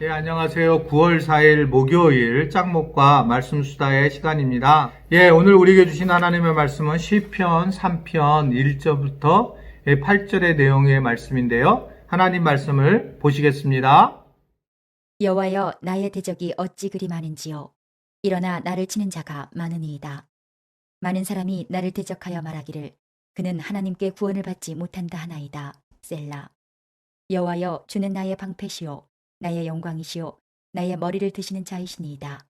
예, 안녕하세요. 9월 4일 목요일 짝목과 말씀 수다의 시간입니다. 예, 오늘 우리에게 주신 하나님의 말씀은 시편 3편 1절부터 8절의 내용의 말씀인데요. 하나님 말씀을 보시겠습니다. 여호와여, 나의 대적이 어찌 그리 많은지요. 일어나 나를 치는 자가 많으니이다. 많은 사람이 나를 대적하여 말하기를 그는 하나님께 구원을 받지 못한다 하나이다. 셀라. 여호와여, 주는 나의 방패시오, 나의 영광이시오, 나의 머리를 드시는 자이시니이다.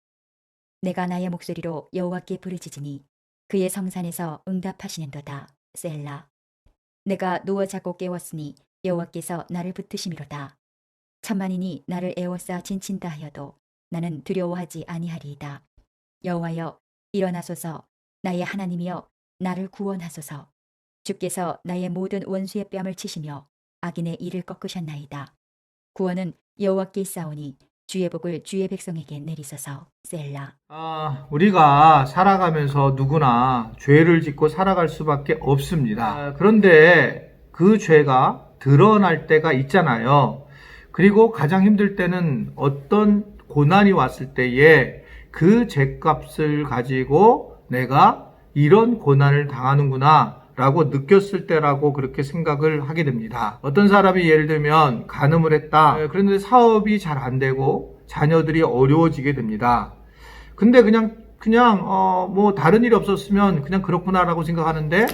내가 나의 목소리로 여호와께 부르짖으니 그의 성산에서 응답하시는도다. 셀라. 내가 누워 자고 깨웠으니 여호와께서 나를 붙드심이로다. 천만인이 나를 에워싸 진친다 하여도 나는 두려워하지 아니하리이다. 여호와여, 일어나소서. 나의 하나님이여, 나를 구원하소서. 주께서 나의 모든 원수의 뺨을 치시며 악인의 이를 꺾으셨나이다. 구원은 여호와께 있사오니 주의 복을 주의 백성에게 내리소서. 셀라. 우리가 살아가면서 누구나 죄를 짓고 살아갈 수밖에 없습니다. 그런데 그 죄가 드러날 때가 있잖아요. 그리고 가장 힘들 때는 어떤 고난이 왔을 때에 그 죄값을 가지고 내가 이런 고난을 당하는구나 라고 느꼈을 때라고 그렇게 생각을 하게 됩니다. 어떤 사람이 예를 들면 간음을 했다. 그런데 사업이 잘 안 되고 자녀들이 어려워지게 됩니다. 근데 그냥 뭐 다른 일이 없었으면 그냥 그렇구나라고 생각하는데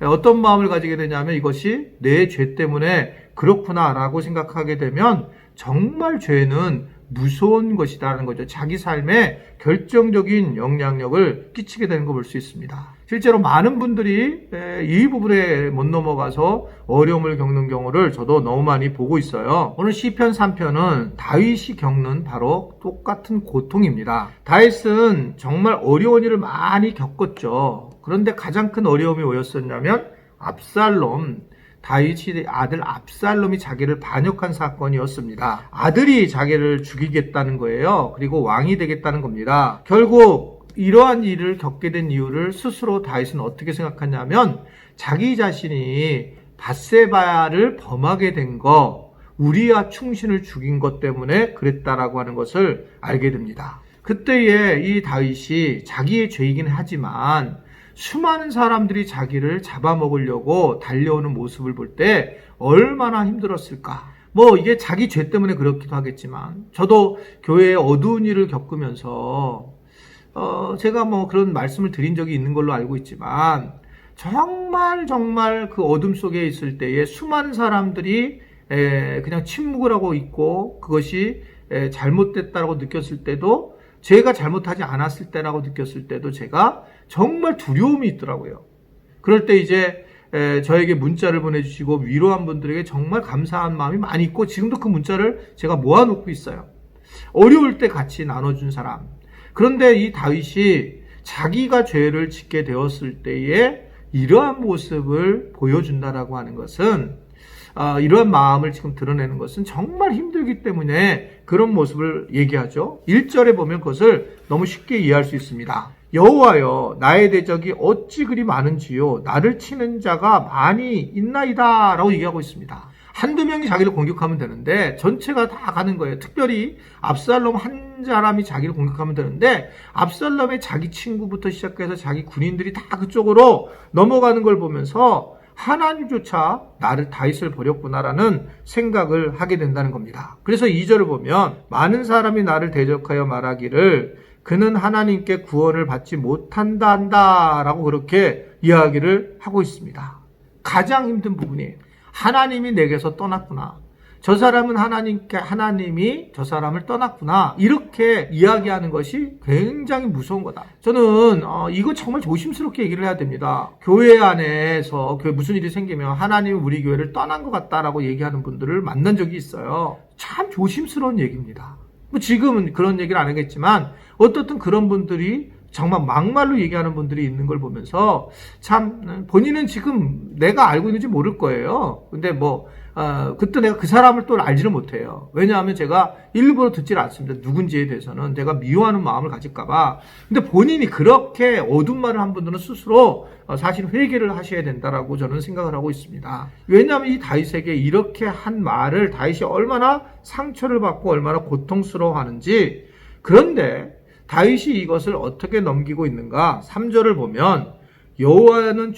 어떤 마음을 가지게 되냐면 이것이 내 죄 때문에 그렇구나라고 생각하게 되면 정말 죄는 무서운 것이라는 거죠. 자기 삶에 결정적인 영향력을 끼치게 되는 거 볼 수 있습니다. 실제로 많은 분들이 이 부분에 못 넘어가서 어려움을 겪는 경우를 저도 너무 많이 보고 있어요. 오늘 시편 3편은 다윗이 겪는 바로 똑같은 고통입니다. 다윗은 정말 어려운 일을 많이 겪었죠. 그런데 가장 큰 어려움이 뭐였었냐면 다윗의 아들 압살롬이 자기를 반역한 사건이었습니다. 아들이 자기를 죽이겠다는 거예요. 그리고 왕이 되겠다는 겁니다. 결국 이러한 일을 겪게 된 이유를 스스로 다윗은 어떻게 생각하냐면 자기 자신이 밧세바를 범하게 된 거, 우리아 충신을 죽인 것 때문에 그랬다라고 하는 것을 알게 됩니다. 그때에 이 다윗이 자기의 죄이긴 하지만 수많은 사람들이 자기를 잡아먹으려고 달려오는 모습을 볼 때 얼마나 힘들었을까. 이게 자기 죄 때문에 그렇기도 하겠지만 저도 교회에 어두운 일을 겪으면서 제가 그런 말씀을 드린 적이 있는 걸로 알고 있지만 정말 그 어둠 속에 있을 때에 수많은 사람들이 그냥 침묵을 하고 있고 그것이 잘못됐다고 느꼈을 때도 제가 잘못하지 않았을 때라고 느꼈을 때도 제가 정말 두려움이 있더라고요. 그럴 때 이제 저에게 문자를 보내주시고 위로한 분들에게 정말 감사한 마음이 많이 있고 지금도 그 문자를 제가 모아놓고 있어요. 어려울 때 같이 나눠준 사람. 그런데 이 다윗이 자기가 죄를 짓게 되었을 때에 이러한 모습을 보여준다라고 하는 것은 이러한 마음을 지금 드러내는 것은 정말 힘들기 때문에 그런 모습을 얘기하죠. 1절에 보면 그것을 너무 쉽게 이해할 수 있습니다. 여호와여, 나의 대적이 어찌 그리 많은지요. 나를 치는 자가 많이 있나이다 라고 얘기하고 있습니다. 한두 명이 자기를 공격하면 되는데 전체가 다 가는 거예요. 특별히 압살롬 한 사람이 자기를 공격하면 되는데 압살롬의 자기 친구부터 시작해서 자기 군인들이 다 그쪽으로 넘어가는 걸 보면서 하나님조차 나를 다윗을 버렸구나라는 생각을 하게 된다는 겁니다. 그래서 2절을 보면 많은 사람이 나를 대적하여 말하기를 그는 하나님께 구원을 받지 못한다 한다라고 그렇게 이야기를 하고 있습니다. 가장 힘든 부분이에요. 하나님이 내게서 떠났구나. 저 사람은 하나님이 저 사람을 떠났구나. 이렇게 이야기하는 것이 굉장히 무서운 거다. 저는 이거 정말 조심스럽게 얘기를 해야 됩니다. 교회 안에서 무슨 일이 생기면 하나님이 우리 교회를 떠난 것 같다라고 얘기하는 분들을 만난 적이 있어요. 참 조심스러운 얘기입니다. 지금은 그런 얘기를 안 하겠지만 어떻든 그런 분들이 정말 막말로 얘기하는 분들이 있는 걸 보면서 참 본인은 지금 내가 알고 있는지 모를 거예요. 근데 그때 내가 그 사람을 또 알지를 못해요. 왜냐하면 제가 일부러 듣질 않습니다. 누군지에 대해서는 내가 미워하는 마음을 가질까봐. 근데 본인이 그렇게 어두운 말을 한 분들은 스스로 사실 회개를 하셔야 된다라고 저는 생각을 하고 있습니다. 왜냐하면 이 다윗에게 이렇게 한 말을 다윗이 얼마나 상처를 받고 얼마나 고통스러워하는지. 그런데 다윗이 이것을 어떻게 넘기고 있는가? 3절을 보면 여호와는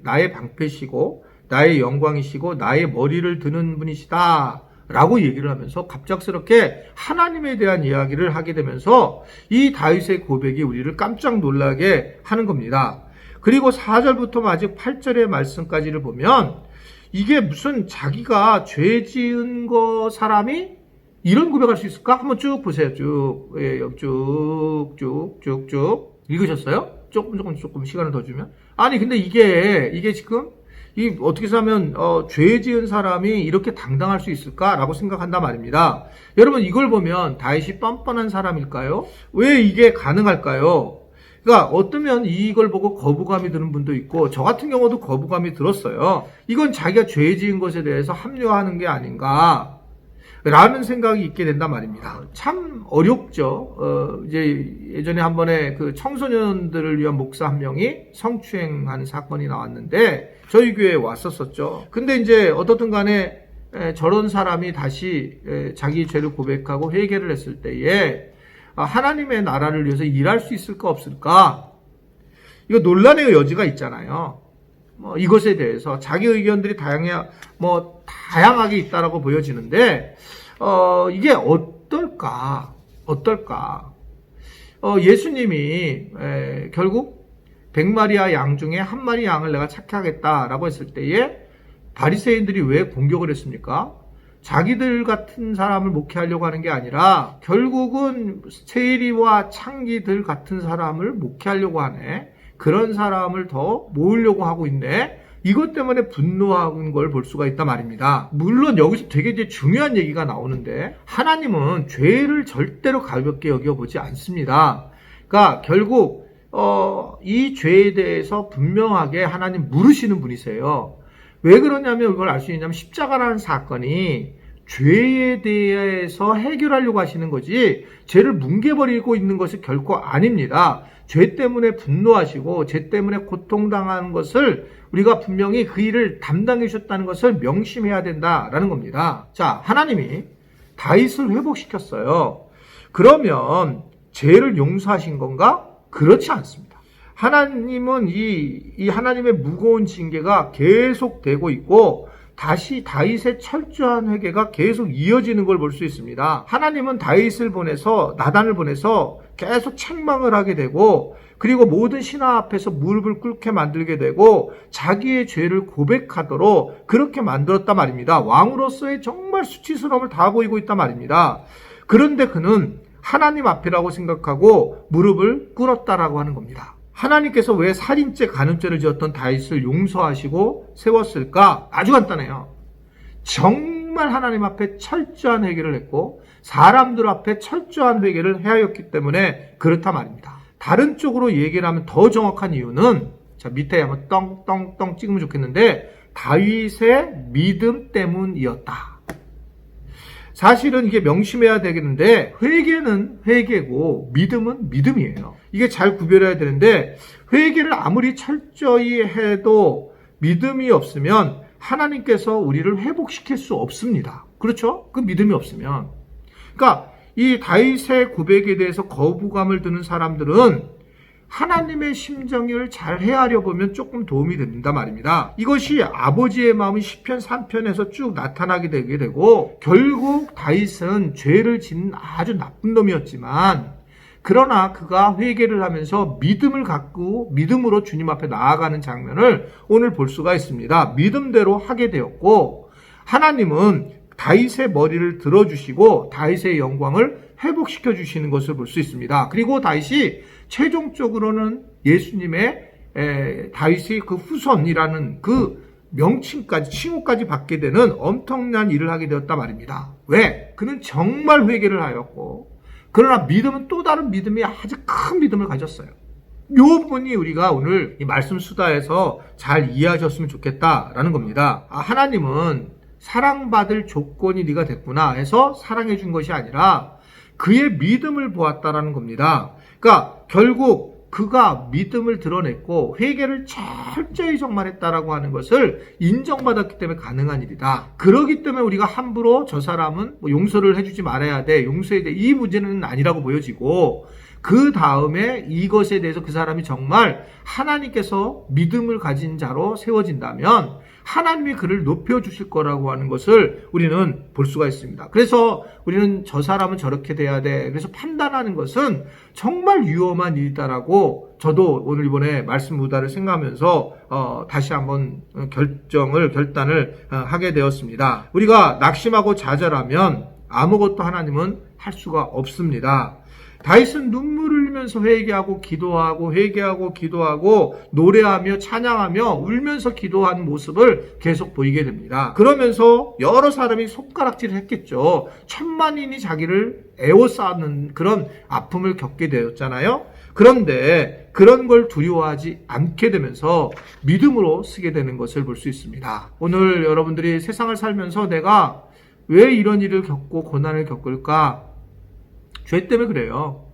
나의 방패시고 나의 영광이시고 나의 머리를 드는 분이시다 라고 얘기를 하면서 갑작스럽게 하나님에 대한 이야기를 하게 되면서 이 다윗의 고백이 우리를 깜짝 놀라게 하는 겁니다. 그리고 4절부터 마지막 8절의 말씀까지를 보면 이게 무슨 자기가 죄 지은 사람이 이런 고백할 수 있을까? 한번 쭉 보세요. 쭉 읽으셨어요? 조금 시간을 더 주면. 아니 근데 이게 지금 어떻게 하면 죄 지은 사람이 이렇게 당당할 수 있을까라고 생각한단 말입니다. 여러분 이걸 보면 다윗이 뻔뻔한 사람일까요? 왜 이게 가능할까요? 그러니까 어쩌면 이걸 보고 거부감이 드는 분도 있고 저 같은 경우도 거부감이 들었어요. 이건 자기가 죄 지은 것에 대해서 합리화하는 게 아닌가 라는 생각이 있게 된단 말입니다. 참 어렵죠. 이제 예전에 한 번에 그 청소년들을 위한 목사 한 명이 성추행한 사건이 나왔는데 저희 교회에 왔었었죠. 근데 이제 어떻든 간에 저런 사람이 다시 자기 죄를 고백하고 회개를 했을 때에 하나님의 나라를 위해서 일할 수 있을까 없을까? 이거 논란의 여지가 있잖아요. 이것에 대해서 자기 의견들이 다양하게 있다라고 보여지는데, 이게 어떨까? 예수님이, 결국 100마리와 양 중에 한 마리 양을 내가 찾게 하겠다라고 했을 때에 바리새인들이 왜 공격을 했습니까? 자기들 같은 사람을 목회하려고 하는 게 아니라 결국은 세리와 창기들 같은 사람을 목회하려고 하네. 그런 사람을 더 모으려고 하고 있네. 이것 때문에 분노한 걸 볼 수가 있단 말입니다. 물론 여기서 되게 이제 중요한 얘기가 나오는데 하나님은 죄를 절대로 가볍게 여겨보지 않습니다. 그러니까 결국 이 죄에 대해서 분명하게 하나님 물으시는 분이세요. 왜 그러냐면 이걸 알 수 있냐면 십자가라는 사건이 죄에 대해서 해결하려고 하시는 거지 죄를 뭉개버리고 있는 것이 결코 아닙니다. 죄 때문에 분노하시고 죄 때문에 고통당하는 것을 우리가 분명히 그 일을 담당해 주셨다는 것을 명심해야 된다라는 겁니다. 자, 하나님이 다윗을 회복시켰어요. 그러면 죄를 용서하신 건가? 그렇지 않습니다. 하나님은 이 하나님의 무거운 징계가 계속되고 있고 다시 다윗의 철저한 회개가 계속 이어지는 걸 볼 수 있습니다. 하나님은 나단을 보내서 계속 책망을 하게 되고 그리고 모든 신하 앞에서 무릎을 꿇게 만들게 되고 자기의 죄를 고백하도록 그렇게 만들었단 말입니다. 왕으로서의 정말 수치스러움을 다 보이고 있단 말입니다. 그런데 그는 하나님 앞이라고 생각하고 무릎을 꿇었다라고 하는 겁니다. 하나님께서 왜 살인죄, 간음죄를 지었던 다윗을 용서하시고 세웠을까? 아주 간단해요. 정말 하나님 앞에 철저한 회개를 했고 사람들 앞에 철저한 회개를 해하였기 때문에 그렇다 말입니다. 다른 쪽으로 얘기를 하면 더 정확한 이유는 자 밑에 한번 떵떵떵 찍으면 좋겠는데 다윗의 믿음 때문이었다. 사실은 이게 명심해야 되겠는데 회개는 회개고 믿음은 믿음이에요. 이게 잘 구별해야 되는데 회개를 아무리 철저히 해도 믿음이 없으면 하나님께서 우리를 회복시킬 수 없습니다. 그렇죠? 그 믿음이 없으면. 그러니까 이 다윗의 고백에 대해서 거부감을 드는 사람들은 하나님의 심정을 잘 헤아려 보면 조금 도움이 됩니다 말입니다. 이것이 아버지의 마음이 시편 3편에서 쭉 나타나게 되게 되고 결국 다윗은 죄를 짓는 아주 나쁜 놈이었지만 그러나 그가 회개를 하면서 믿음을 갖고 믿음으로 주님 앞에 나아가는 장면을 오늘 볼 수가 있습니다. 믿음대로 하게 되었고 하나님은 다윗의 머리를 들어주시고 다윗의 영광을 회복시켜 주시는 것을 볼 수 있습니다. 그리고 다윗이 최종적으로는 예수님의 다윗의 그 후손이라는 그 명칭까지 칭호까지 받게 되는 엄청난 일을 하게 되었단 말입니다. 왜? 그는 정말 회개를 하였고 그러나 믿음은 또 다른 믿음이 아주 큰 믿음을 가졌어요. 이 부분이 우리가 오늘 이 말씀 수다에서 잘 이해하셨으면 좋겠다라는 겁니다. 하나님은 사랑받을 조건이 네가 됐구나 해서 사랑해 준 것이 아니라 그의 믿음을 보았다라는 겁니다. 그러니까 결국 그가 믿음을 드러냈고 회개를 철저히 정말했다라고 하는 것을 인정받았기 때문에 가능한 일이다. 그렇기 때문에 우리가 함부로 저 사람은 용서를 해주지 말아야 돼, 용서해야 돼, 이 문제는 아니라고 보여지고, 그 다음에 이것에 대해서 그 사람이 정말 하나님께서 믿음을 가진 자로 세워진다면 하나님이 그를 높여주실 거라고 하는 것을 우리는 볼 수가 있습니다. 그래서 우리는 저 사람은 저렇게 돼야 돼, 그래서 판단하는 것은 정말 위험한 일이다라고 저도 오늘 이번에 말씀 무다를 생각하면서 다시 한번 결단을 하게 되었습니다. 우리가 낙심하고 좌절하면 아무것도 하나님은 할 수가 없습니다. 다윗은 눈물을 흘리면서 회개하고 기도하고 회개하고 기도하고 노래하며 찬양하며 울면서 기도하는 모습을 계속 보이게 됩니다. 그러면서 여러 사람이 손가락질을 했겠죠. 천만인이 자기를 에워싸는 그런 아픔을 겪게 되었잖아요. 그런데 그런 걸 두려워하지 않게 되면서 믿음으로 쓰게 되는 것을 볼 수 있습니다. 오늘 여러분들이 세상을 살면서 내가 왜 이런 일을 겪고 고난을 겪을까? 죄 때문에 그래요.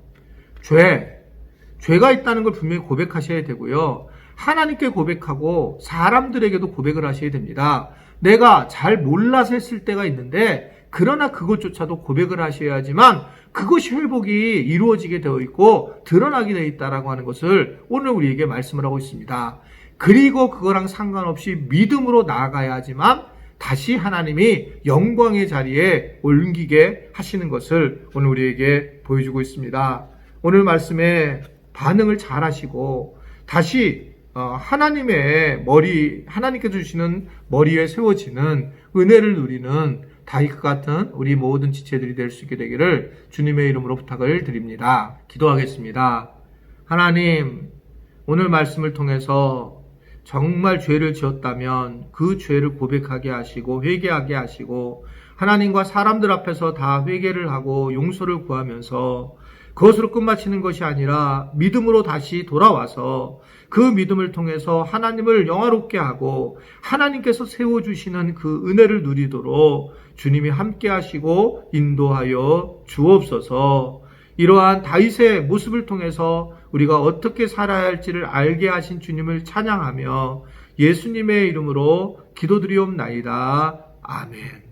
죄가 있다는 걸 분명히 고백하셔야 되고요. 하나님께 고백하고 사람들에게도 고백을 하셔야 됩니다. 내가 잘 몰라서 했을 때가 있는데 그러나 그것조차도 고백을 하셔야지만 그것이 회복이 이루어지게 되어 있고 드러나게 되어 있다라고 하는 것을 오늘 우리에게 말씀을 하고 있습니다. 그리고 그거랑 상관없이 믿음으로 나아가야지만 다시 하나님이 영광의 자리에 옮기게 하시는 것을 오늘 우리에게 보여주고 있습니다. 오늘 말씀에 반응을 잘 하시고 다시 하나님께서 주시는 머리 위에 세워지는 은혜를 누리는 다윗 같은 우리 모든 지체들이 될 수 있게 되기를 주님의 이름으로 부탁을 드립니다. 기도하겠습니다. 하나님, 오늘 말씀을 통해서 정말 죄를 지었다면 그 죄를 고백하게 하시고 회개하게 하시고 하나님과 사람들 앞에서 다 회개를 하고 용서를 구하면서 그것으로 끝마치는 것이 아니라 믿음으로 다시 돌아와서 그 믿음을 통해서 하나님을 영화롭게 하고 하나님께서 세워주시는 그 은혜를 누리도록 주님이 함께 하시고 인도하여 주옵소서. 이러한 다윗의 모습을 통해서 우리가 어떻게 살아야 할지를 알게 하신 주님을 찬양하며 예수님의 이름으로 기도드리옵나이다. 아멘.